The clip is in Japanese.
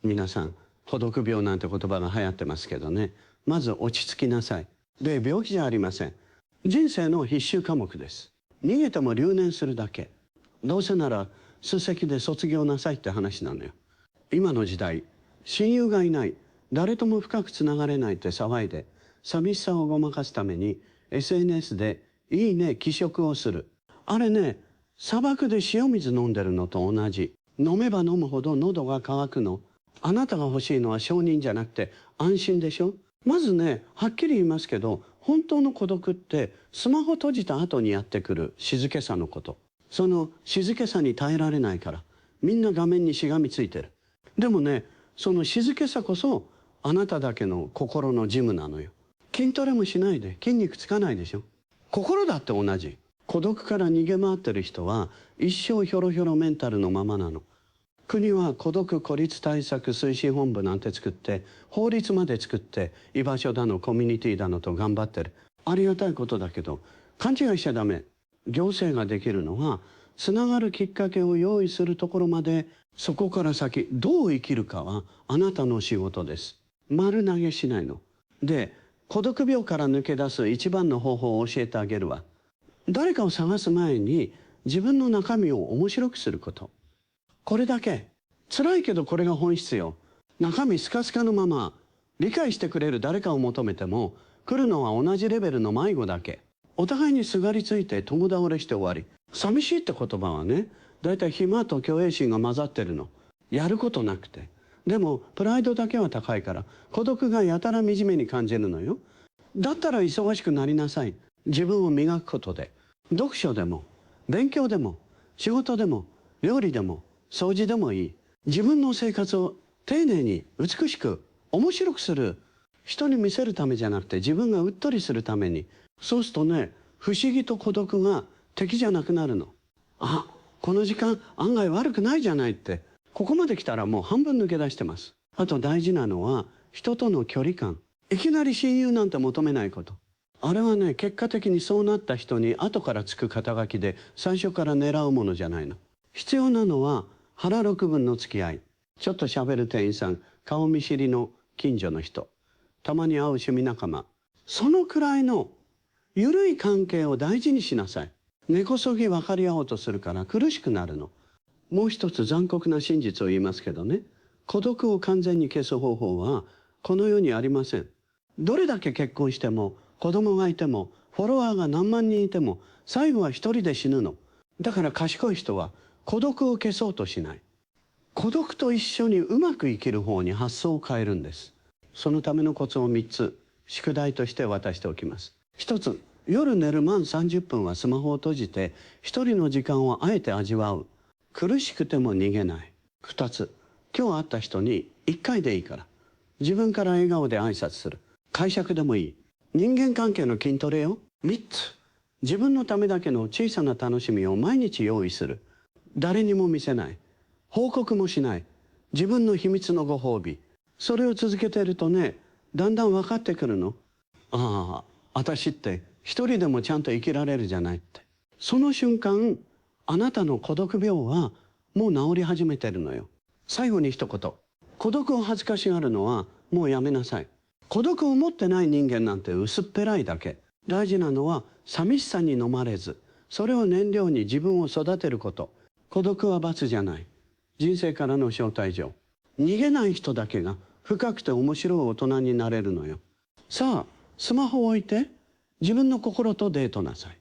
皆さん、孤独病なんて言葉が流行ってますけどね。まず落ち着きなさい。で、病気じゃありません。人生の必修科目です。逃げても留年するだけ。どうせなら、首席で卒業なさいって話なのよ。今の時代、親友がいない、誰とも深くつながれないって騒いで、寂しさをごまかすために、SNS で、いいね、気食をする。あれね、砂漠で塩水飲んでるのと同じ。飲めば飲むほど喉が渇くの。あなたが欲しいのは承認じゃなくて安心でしょ。まずね、はっきり言いますけど、本当の孤独ってスマホ閉じた後にやってくる静けさのこと。その静けさに耐えられないから、みんな画面にしがみついてる。でもね、その静けさこそあなただけの心のジムなのよ。筋トレもしないで筋肉つかないでしょ。心だって同じ。孤独から逃げ回ってる人は一生ひょろひょろメンタルのままなの。国は孤独孤立対策推進本部なんて作って法律まで作って居場所だのコミュニティだのと頑張ってる。ありがたいことだけど勘違いしちゃダメ。行政ができるのはつながるきっかけを用意するところまで、そこから先どう生きるかはあなたの仕事です。丸投げしないの。で、孤独病から抜け出す一番の方法を教えてあげるわ。誰かを探す前に自分の中身を面白くすること。これだけ。辛いけどこれが本質よ。中身スカスカのまま理解してくれる誰かを求めても来るのは同じレベルの迷子だけ。お互いにすがりついて共倒れして終わり。寂しいって言葉はね、だいたい暇と虚栄心が混ざってるの。やることなくて。でもプライドだけは高いから孤独がやたら惨めに感じるのよ。だったら忙しくなりなさい。自分を磨くことで。読書でも勉強でも仕事でも料理でも掃除でもいい。自分の生活を丁寧に美しく面白くする。人に見せるためじゃなくて自分がうっとりするために。そうするとね、不思議と孤独が敵じゃなくなるの。あ、この時間案外悪くないじゃないって。ここまで来たらもう半分抜け出してます。あと大事なのは人との距離感。いきなり親友なんて求めないこと。あれはね、結果的にそうなった人に後からつく肩書きで最初から狙うものじゃないの。必要なのは腹六分の付き合い。ちょっと喋る店員さん、顔見知りの近所の人、たまに会う趣味仲間。そのくらいの緩い関係を大事にしなさい。根こそぎ分かり合おうとするから苦しくなるの。もう一つ残酷な真実を言いますけどね、孤独を完全に消す方法はこの世にありません。どれだけ結婚しても子供がいてもフォロワーが何万人いても最後は一人で死ぬの。だから賢い人は孤独を消そうとしない。孤独と一緒にうまく生きる方に発想を変えるんです。そのためのコツを3つ宿題として渡しておきます。1つ、夜寝る満30分はスマホを閉じて一人の時間をあえて味わう。苦しくても逃げない。2つ、今日会った人に1回でいいから自分から笑顔で挨拶する。解釈でもいい。人間関係の筋トレよ。3つ、自分のためだけの小さな楽しみを毎日用意する。誰にも見せない。報告もしない。自分の秘密のご褒美。それを続けているとね、だんだん分かってくるの。ああ、私って一人でもちゃんと生きられるじゃないって。その瞬間、あなたの孤独病はもう治り始めてるのよ。最後に一言。孤独を恥ずかしがるのはもうやめなさい。孤独を持ってない人間なんて薄っぺらいだけ。大事なのは寂しさに飲まれず、それを燃料に自分を育てること。孤独は罰じゃない。人生からの招待状。逃げない人だけが深くて面白い大人になれるのよ。さあ、スマホを置いて自分の心とデートなさい。